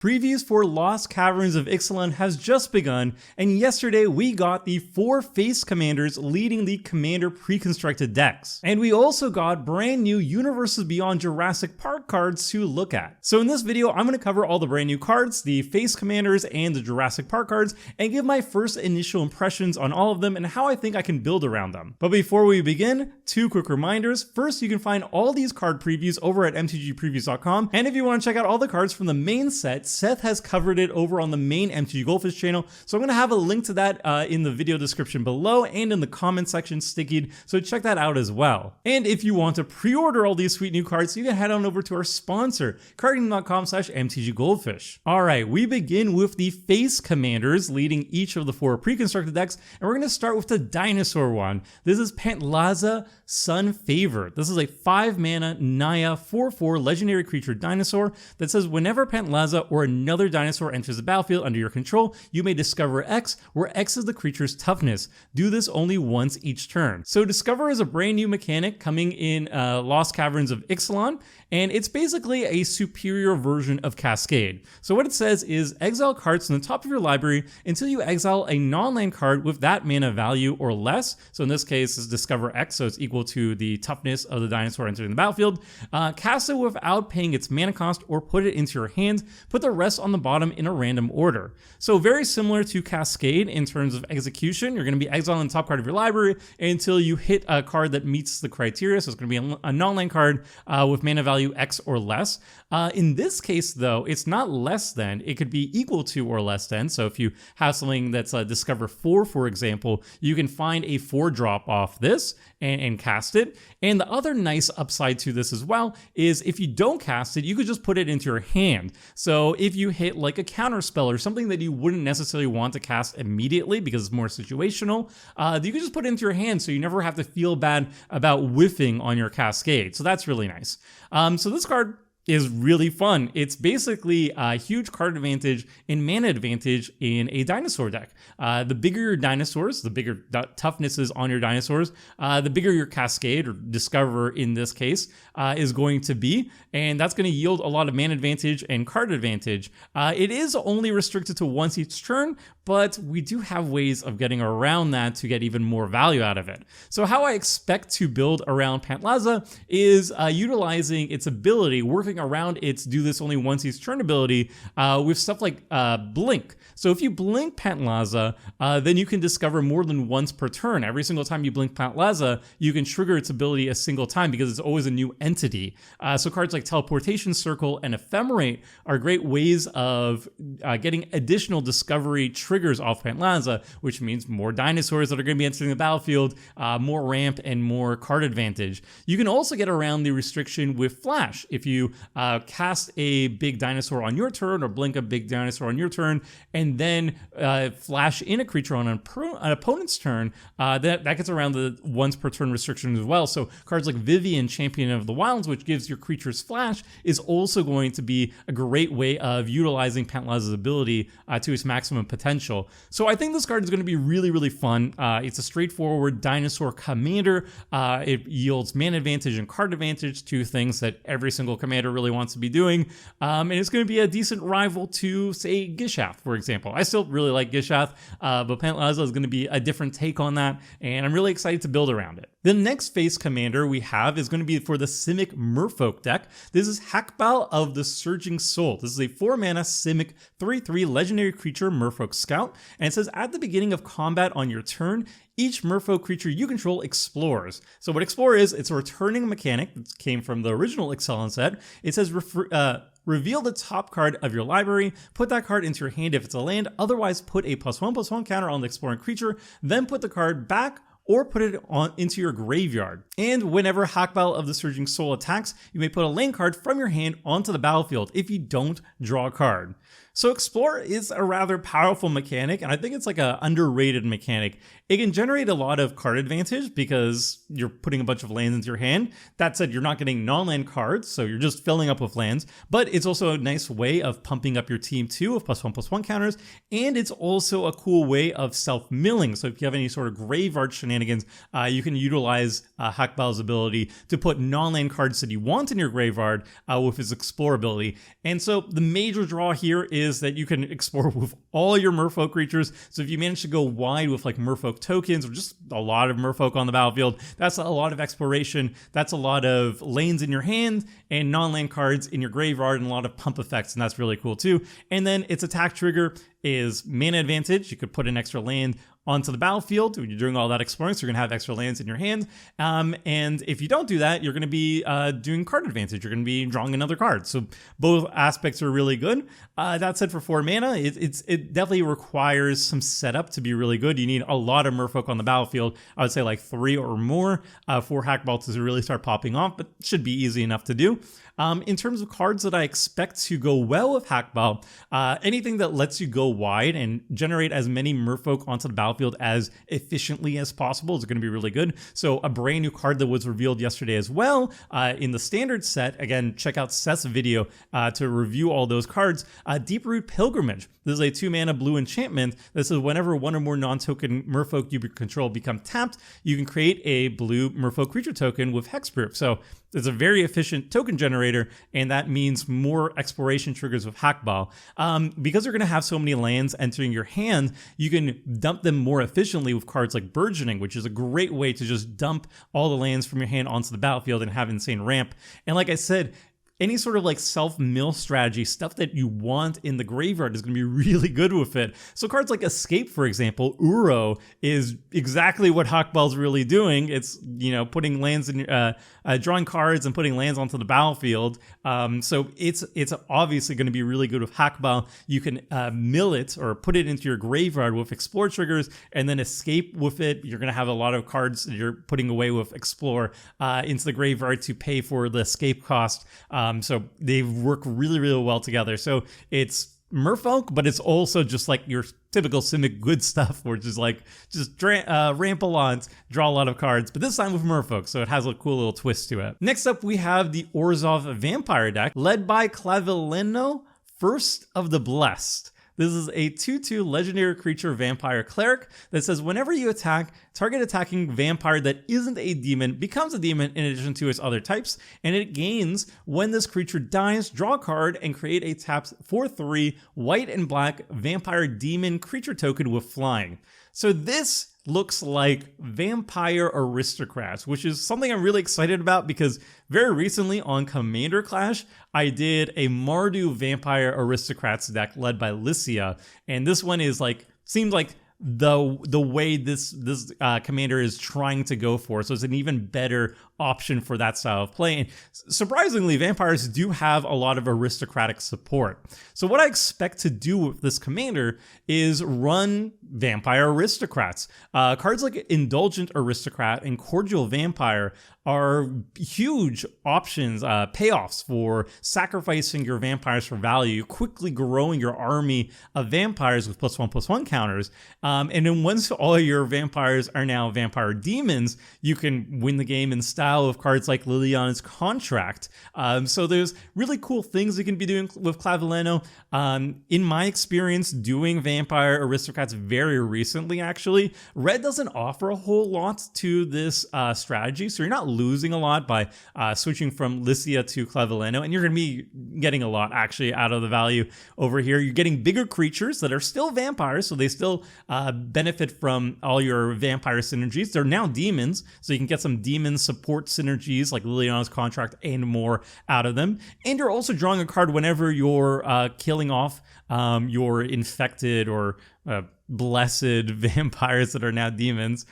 Previews for Lost Caverns of Ixalan has just begun, and yesterday we got the 4 face commanders leading the commander pre-constructed decks. And we also got brand new Universes Beyond Jurassic Park cards to look at. So in this video, I'm going to cover all the brand new cards, the face commanders and the Jurassic Park cards, and give my first initial impressions on all of them and how I think I can build around them. But before we begin, 2 quick reminders. First, you can find all these card previews over at mtgpreviews.com, and if you want to check out all the cards from the main set, Seth has covered it over on the main MTG Goldfish channel, so I'm going to have a link to that in the video description below and in the comment section stickied, so check that out as well. And if you want to pre-order all these sweet new cards, you can head on over to our sponsor, cardgame.com/mtggoldfish. Alright, we begin with the face commanders leading each of the 4 pre-constructed decks, and we're going to start with the dinosaur one. This is Pantlaza Sun Favor. This is a 5-mana Naya 4/4 legendary creature dinosaur that says whenever Pantlaza or another dinosaur enters the battlefield under your control, you may discover X, where X is the creature's toughness. Do this only once each turn. So Discover is a brand new mechanic coming in Lost Caverns of Ixalan, and it's basically a superior version of Cascade. So what it says is exile cards from the top of your library until you exile a non-land card with that mana value or less. So in this case, it's Discover X, so it's equal to the toughness of the dinosaur entering the battlefield. Cast it without paying its mana cost or put it into your hand. Put the rest on the bottom in a random order. So very similar to Cascade in terms of execution. You're going to be exiling the top card of your library until you hit a card that meets the criteria. So it's going to be a non-land card with mana value X or less. In this case, though, it's not less than. It could be equal to or less than. So if you have something that's Discover 4, for example, you can find a 4-drop off this and cast it. And the other nice upside to this as well is if you don't cast it, you could just put it into your hand. So if you hit like a counter spell or something that you wouldn't necessarily want to cast immediately because it's more situational, you can just put it into your hand so you never have to feel bad about whiffing on your Cascade. So that's really nice. So this card is really fun. It's basically a huge card advantage and mana advantage in a dinosaur deck. The bigger your dinosaurs, the bigger toughnesses on your dinosaurs, the bigger your Cascade or Discover in this case is going to be, and that's going to yield a lot of mana advantage and card advantage. It is only restricted to once each turn, but we do have ways of getting around that to get even more value out of it. So how I expect to build around Pantlaza is utilizing its ability, working around its do this only once each turn ability with stuff like Blink. So if you blink Pantlaza, then you can discover more than once per turn. Every single time you blink Pantlaza, you can trigger its ability a single time because it's always a new entity. So cards like Teleportation Circle and Ephemerate are great ways of getting additional discovery triggers off Pantlaza, which means more dinosaurs that are going to be entering the battlefield, more ramp, and more card advantage. You can also get around the restriction with Flash. If you cast a big dinosaur on your turn or blink a big dinosaur on your turn and then flash in a creature on an opponent's turn, that gets around the once per turn restriction as well. So cards like Vivian, Champion of the Wilds, which gives your creatures flash, is also going to be a great way of utilizing Pantlaza's ability to its maximum potential. So I think this card is going to be really, really fun. It's a straightforward dinosaur commander. It yields mana advantage and card advantage, two things that every single commander really wants to be doing. And it's going to be a decent rival to, say, Gishath, for example. I still really like Gishath, but Pantlaza is going to be a different take on that, and I'm really excited to build around it. The next face commander we have is going to be for the Simic Merfolk deck. This is Hakbal of the Surging Soul. This is a 4-mana Simic 3/3 legendary creature Merfolk Scout, and it says at the beginning of combat on your turn, each Merfolk creature you control explores. So what Explore is, it's a returning mechanic that came from the original Ixalan set. It says reveal the top card of your library, put that card into your hand if it's a land, otherwise put a +1/+1 counter on the exploring creature, then put the card back or put it into your graveyard. And whenever Hakbal of the Surging Soul attacks, you may put a land card from your hand onto the battlefield if you don't draw a card. So Explore is a rather powerful mechanic, and I think it's like an underrated mechanic. It can generate a lot of card advantage because you're putting a bunch of lands into your hand. That said, you're not getting non-land cards, so you're just filling up with lands, but it's also a nice way of pumping up your team too with +1/+1 counters, and it's also a cool way of self-milling. So if you have any sort of graveyard shenanigans shenanigans, you can utilize Hakbal's ability to put non-land cards that you want in your graveyard with his explore ability. And so the major draw here is that you can explore with all your Merfolk creatures. So if you manage to go wide with like Merfolk tokens or just a lot of Merfolk on the battlefield, that's a lot of exploration. That's a lot of lanes in your hand and non-land cards in your graveyard and a lot of pump effects, and that's really cool too. And then its attack trigger is mana advantage. You could put an extra land onto the battlefield when you're doing all that exploring, so you're gonna have extra lands in your hand. And if you don't do that, you're gonna be doing card advantage. You're gonna be drawing another card. So both aspects are really good. That said, for 4 mana, it definitely requires some setup to be really good. You need a lot of Merfolk on the battlefield. I would say like 3 or more for Hakbal to really start popping off, but should be easy enough to do. In terms of cards that I expect to go well with Hakbal, anything that lets you go wide and generate as many Merfolk onto the battlefield as efficiently as possible is going to be really good. So a brand new card that was revealed yesterday as well in the standard set, again, check out Seth's video to review all those cards, Deep-Root Pilgrimage. This is a 2-mana blue enchantment that says whenever one or more non-token Merfolk you control become tapped, you can create a blue Merfolk creature token with hexproof. So it's a very efficient token generator, and that means more exploration triggers with Hakbal. Because you're going to have so many lands entering your hand, you can dump them more efficiently with cards like Burgeoning, which is a great way to just dump all the lands from your hand onto the battlefield and have insane ramp. And like I said, any sort of like self-mill strategy, stuff that you want in the graveyard is going to be really good with it. So cards like Escape, for example, Uro is exactly what Hakbal's really doing. It's, you know, putting lands in, drawing cards and putting lands onto the battlefield. So it's obviously going to be really good with Hakbal. You can mill it or put it into your graveyard with Explore triggers and then Escape with it. You're going to have a lot of cards that you're putting away with Explore into the graveyard to pay for the Escape cost. So they work really, really well together. So it's Merfolk, but it's also just like your typical Simic good stuff, which is like just ramp a lot, draw a lot of cards, but this time with Merfolk, so it has a cool little twist to it. Next up, we have the Orzhov Vampire deck, led by Clavileno, First of the Blessed. This is a 2/2 legendary creature vampire cleric that says whenever you attack, target attacking vampire that isn't a demon becomes a demon in addition to its other types, and it gains when this creature dies, draw a card and create a tapped 4/3 white and black vampire demon creature token with flying. So this looks like Vampire Aristocrats, which is something I'm really excited about because very recently on Commander Clash, I did a Mardu Vampire Aristocrats deck led by Lycia, and this one is like, seems like the way this commander is trying to go for. So it's an even better option for that style of play. And surprisingly, vampires do have a lot of aristocratic support. So what I expect to do with this commander is run Vampire Aristocrats. Cards like Indulgent Aristocrat and Cordial Vampire are huge options, payoffs for sacrificing your vampires for value, quickly growing your army of vampires with +1/+1 counters. And then once all your vampires are now vampire demons, you can win the game in style of cards like Liliana's Contract. So there's really cool things you can be doing with Clavileno. In my experience doing Vampire Aristocrats very recently, actually, Red doesn't offer a whole lot to this strategy, so you're not losing a lot by switching from Lycia to Clavileno, and you're going to be getting a lot actually out of the value over here. You're getting bigger creatures that are still vampires, so they still benefit from all your vampire synergies. They're now demons, so you can get some demon support synergies like Liliana's Contract and more out of them. And you're also drawing a card whenever you're killing off your infected or blessed vampires that are now demons.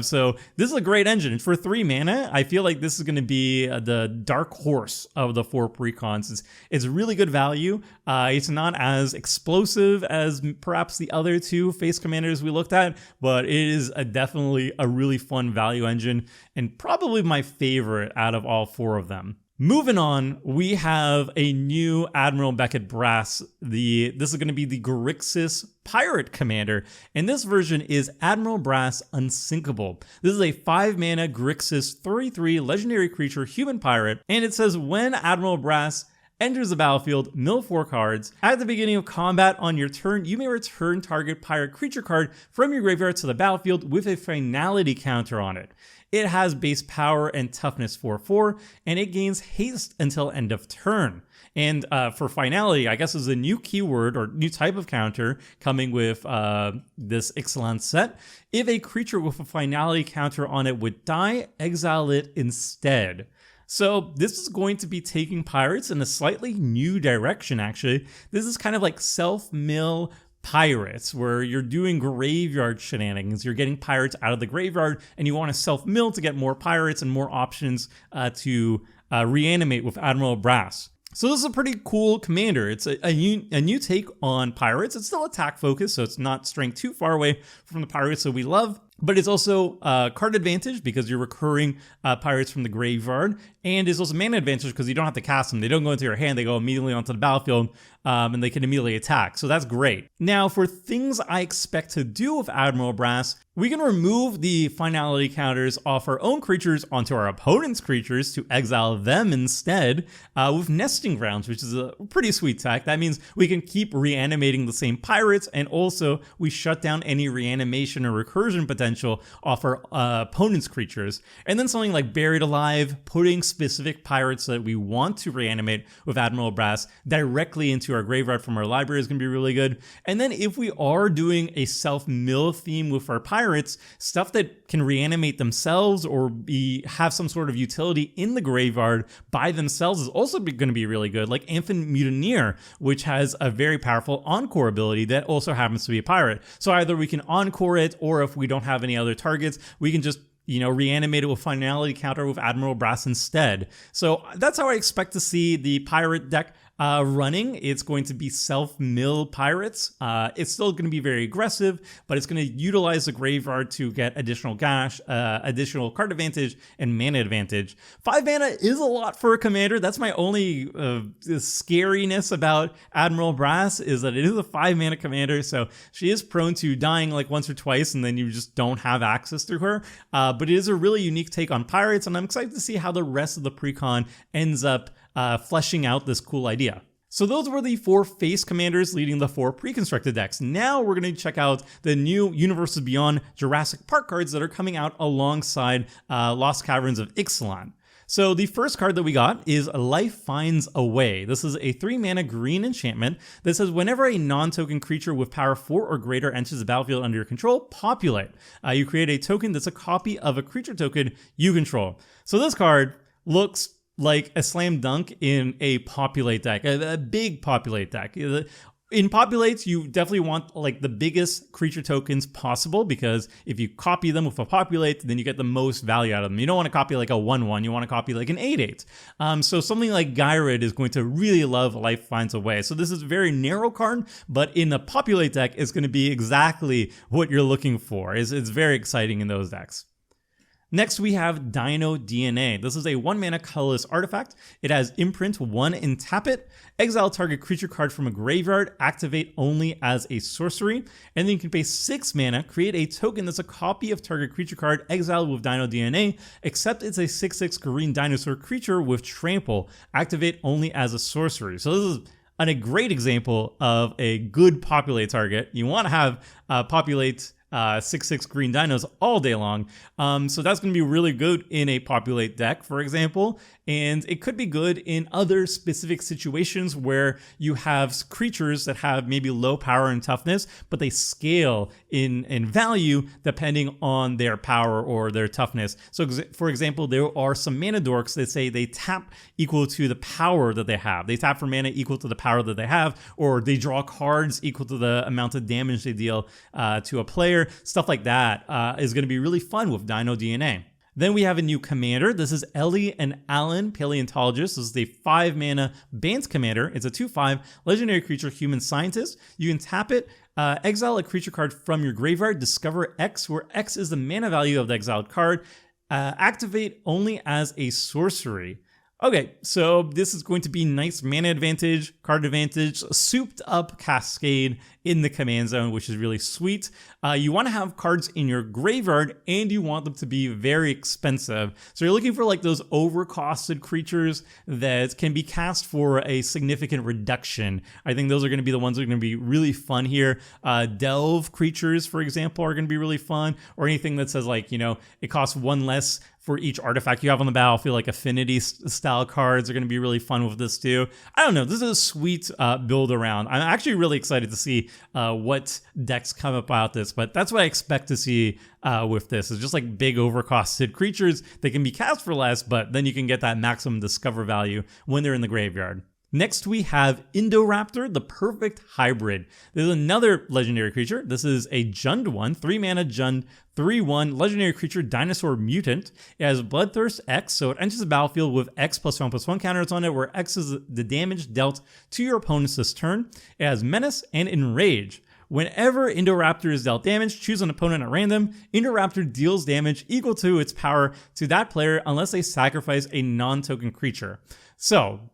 So this is a great engine. For 3 mana, I feel like this is going to be the dark horse of the 4 precons. It's really good value. It's not as explosive as perhaps the other 2 face commanders we looked at, but it is definitely a really fun value engine and probably my favorite out of all 4 of them. Moving on, we have a new Admiral Beckett Brass. This is going to be the Grixis Pirate Commander, and this version is Admiral Brass Unsinkable. This is a 5-mana Grixis 3/3 legendary creature human pirate, and it says when Admiral Brass enters the battlefield, mill 4 cards. At the beginning of combat on your turn, you may return target pirate creature card from your graveyard to the battlefield with a finality counter on it. It has base power and toughness 4/4, and it gains haste until end of turn. And for finality, I guess is a new keyword or new type of counter coming with this Ixalan set. If a creature with a finality counter on it would die, exile it instead. So this is going to be taking pirates in a slightly new direction, actually. This is kind of like self-mill pirates, where you're doing graveyard shenanigans. You're getting pirates out of the graveyard, and you want to self-mill to get more pirates and more options to reanimate with Admiral Brass. So this is a pretty cool commander. It's a new take on pirates. It's still attack focused, so it's not straying too far away from the pirates that we love. But it's also card advantage because you're recurring pirates from the graveyard. And it's also mana advantage because you don't have to cast them. They don't go into your hand. They go immediately onto the battlefield and they can immediately attack. So that's great. Now, for things I expect to do with Admiral Brass, we can remove the finality counters off our own creatures onto our opponent's creatures to exile them instead with Nesting Grounds, which is a pretty sweet tech. That means we can keep reanimating the same pirates, and also we shut down any reanimation or recursion potential off our opponent's creatures. And then something like Buried Alive, putting specific pirates that we want to reanimate with Admiral Brass directly into our graveyard from our library is going to be really good. And then if we are doing a self-mill theme with our pirates, stuff that can reanimate themselves or have some sort of utility in the graveyard by themselves is also going to be really good, like Infant Mutineer, which has a very powerful Encore ability that also happens to be a pirate. So either we can Encore it, or if we don't have any other targets, we can just reanimate it with finality counter with Admiral Brass instead. So that's how I expect to see the pirate deck running. It's going to be self-mill pirates. It's still going to be very aggressive, but it's going to utilize the graveyard to get additional gash, additional card advantage, and mana advantage. 5 mana is a lot for a commander. That's my only scariness about Admiral Brass, is that it is a 5 mana commander, so she is prone to dying like once or twice, and then you just don't have access to her. But it is a really unique take on pirates, and I'm excited to see how the rest of the precon ends up fleshing out this cool idea. So those were the 4 face commanders leading the 4 pre-constructed decks. Now we're going to check out the new Universes Beyond Jurassic Park cards that are coming out alongside Lost Caverns of Ixalan. So the first card that we got is Life Finds a Way. This is a 3 mana green enchantment that says whenever a non-token creature with power 4 or greater enters the battlefield under your control, populate. You create a token that's a copy of a creature token you control. So this card looks like a slam dunk in a populate deck, a big populate deck. In populates, you definitely want like the biggest creature tokens possible, because if you copy them with a populate, then you get the most value out of them. You don't want to copy like a 1/1, you want to copy like an 8/8. So something like Gyrid is going to really love Life Finds a Way. So this is a very narrow card, but in a populate deck, it's going to be exactly what you're looking for. It's very exciting in those decks. Next, we have Dino DNA. This is a 1 mana colorless artifact. It has imprint 1 and tap it. Exile target creature card from a graveyard. Activate only as a sorcery. And then you can pay 6 mana, create a token that's a copy of target creature card exiled with Dino DNA, except it's a 6/6 green dinosaur creature with trample. Activate only as a sorcery. So this is a great example of a good populate target. You want to have populate 6/6 green dinos all day long. So that's going to be really good in a populate deck, for example. And it could be good in other specific situations where you have creatures that have maybe low power and toughness, but they scale in value depending on their power or their toughness. So for example, there are some mana dorks that say they tap equal to the power that they have. They tap for mana equal to the power that they have, or they draw cards equal to the amount of damage they deal to a player. Stuff like that is going to be really fun with Dino DNA. Then we have a new commander. This is Ellie and Alan, Paleontologist. This is a 5 mana Bant commander. It's a 2/5 legendary creature, human scientist. You can tap it, exile a creature card from your graveyard, discover X, where X is the mana value of the exiled card. Activate only as a sorcery. Okay, so this is going to be nice mana advantage, card advantage, souped up Cascade in the command zone, which is really sweet. You want to have cards in your graveyard and you want them to be very expensive. So you're looking for like those overcosted creatures that can be cast for a significant reduction. I think those are going to be the ones that are going to be really fun here. Delve creatures, for example, are going to be really fun, or anything that says like, you know, it costs one less for each artifact you have on the battlefield, like affinity style cards are going to be really fun with this too. I don't know, this is a sweet build around. I'm actually really excited to see what decks come about this, but that's what I expect to see with this. It's just like big overcosted creatures that can be cast for less, but then you can get that maximum discover value when they're in the graveyard. Next, we have Indoraptor, the perfect hybrid. This is another legendary creature. This is a Jund one, 3 mana Jund, 3/1 legendary creature, dinosaur mutant. It has Bloodthirst X, so it enters the battlefield with X +1/+1 counters on it, where X is the damage dealt to your opponents this turn. It has Menace and Enrage. Whenever Indoraptor is dealt damage, choose an opponent at random. Indoraptor deals damage equal to its power to that player unless they sacrifice a non-token creature. So,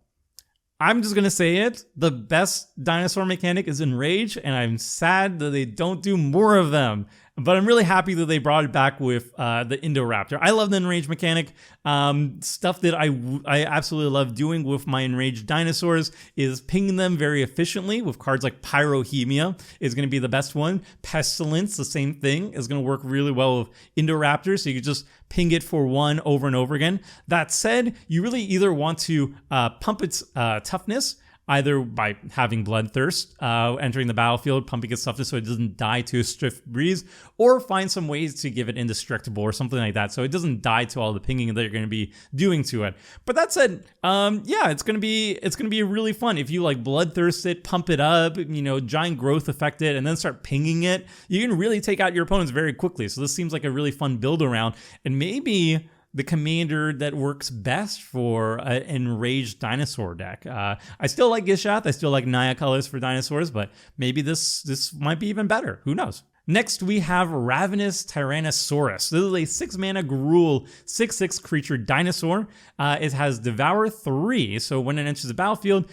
I'm just going to say it, the best dinosaur mechanic is Enrage, and I'm sad that they don't do more of them. But I'm really happy that they brought it back with the Indoraptor. I love the Enrage mechanic. Stuff that I absolutely love doing with my Enraged dinosaurs is pinging them very efficiently with cards like Pyrohemia is going to be the best one. Pestilence, the same thing, is going to work really well with Indoraptor, so you can just ping it for 1 over and over again. That said, you really either want to pump its toughness, either by having Bloodthirst entering the battlefield, pumping its toughness so it doesn't die to a Swift Breeze, or find some ways to give it indestructible or something like that so it doesn't die to all the pinging that you're going to be doing to it. But that said, yeah, it's going to be really fun. If you like Bloodthirst it, pump it up, you know, giant growth affect it, and then start pinging it, you can really take out your opponents very quickly. So this seems like a really fun build around, and maybe the commander that works best for an enraged dinosaur deck. I still like Gishath, I still like Naya colors for dinosaurs, but maybe this might be even better. Who knows? Next, we have Ravenous Tyrannosaurus. This is a 6 mana Gruul 6/6 creature dinosaur. It has Devour 3, so when it enters the battlefield,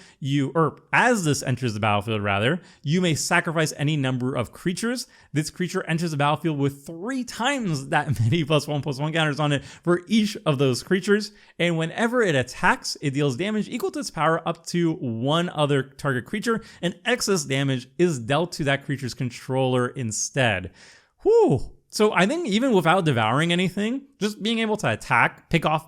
as this enters the battlefield rather, you may sacrifice any number of creatures. This creature enters the battlefield with 3 times that many +1/+1 counters on it for each of those creatures, and whenever it attacks, it deals damage equal to its power up to 1 other target creature, and excess damage is dealt to that creature's controller instead. Whew. So I think even without devouring anything, just being able to attack, pick off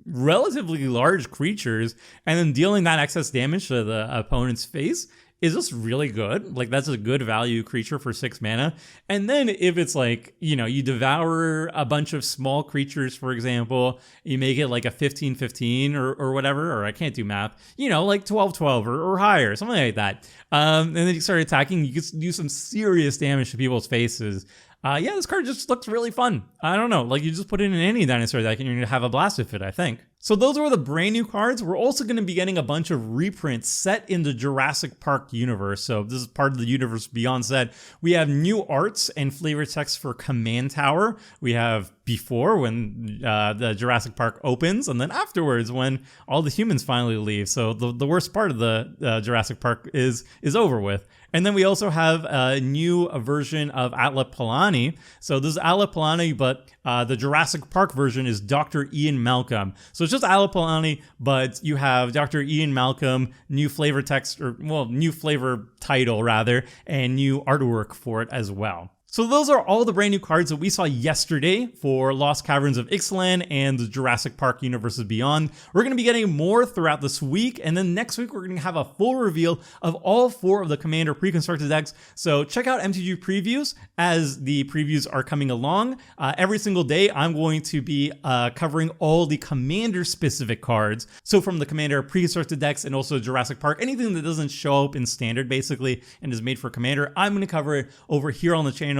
relatively large creatures, and then dealing that excess damage to the opponent's face is just really good. Like, that's a good value creature for 6 mana. And then if it's like, you know, you devour a bunch of small creatures, for example, you make it like a 15/15 or whatever, or I can't do math, you know, like 12/12 or higher, something like that. And then you start attacking, you can do some serious damage to people's faces. Yeah, this card just looks really fun. I don't know, like you just put it in any dinosaur deck and you're gonna have a blast with it, I think. So those were the brand new cards. We're also going to be getting a bunch of reprints set in the Jurassic Park universe. So this is part of the Universe Beyond set. We have new arts and flavor text for Command Tower. We have before when the Jurassic Park opens, and then afterwards when all the humans finally leave. So the worst part of the Jurassic Park is over with. And then we also have a new version of Atla Palani. So this is Atla Palani, but the Jurassic Park version is Dr. Ian Malcolm. So it's just Atla Palani, but you have Dr. Ian Malcolm, new flavor text, or well, new flavor title rather, and new artwork for it as well. So those are all the brand new cards that we saw yesterday for Lost Caverns of Ixalan and the Jurassic Park Universes Beyond. We're going to be getting more throughout this week, and then next week we're going to have a full reveal of all 4 of the Commander pre-constructed decks. So check out MTG Previews as the previews are coming along. Every single day I'm going to be covering all the Commander-specific cards. So from the Commander pre-constructed decks and also Jurassic Park, anything that doesn't show up in Standard basically and is made for Commander, I'm going to cover it over here on the channel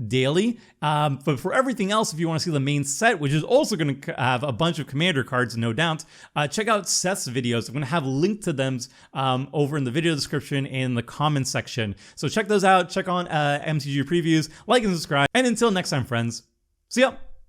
daily. But for everything else, if you want to see the main set, which is also going to have a bunch of Commander cards, no doubt, check out Seth's videos. I'm going to have linked to them over in the video description and the comment section. So check those out. Check on MTG Previews, like and subscribe. And until next time, friends, see ya.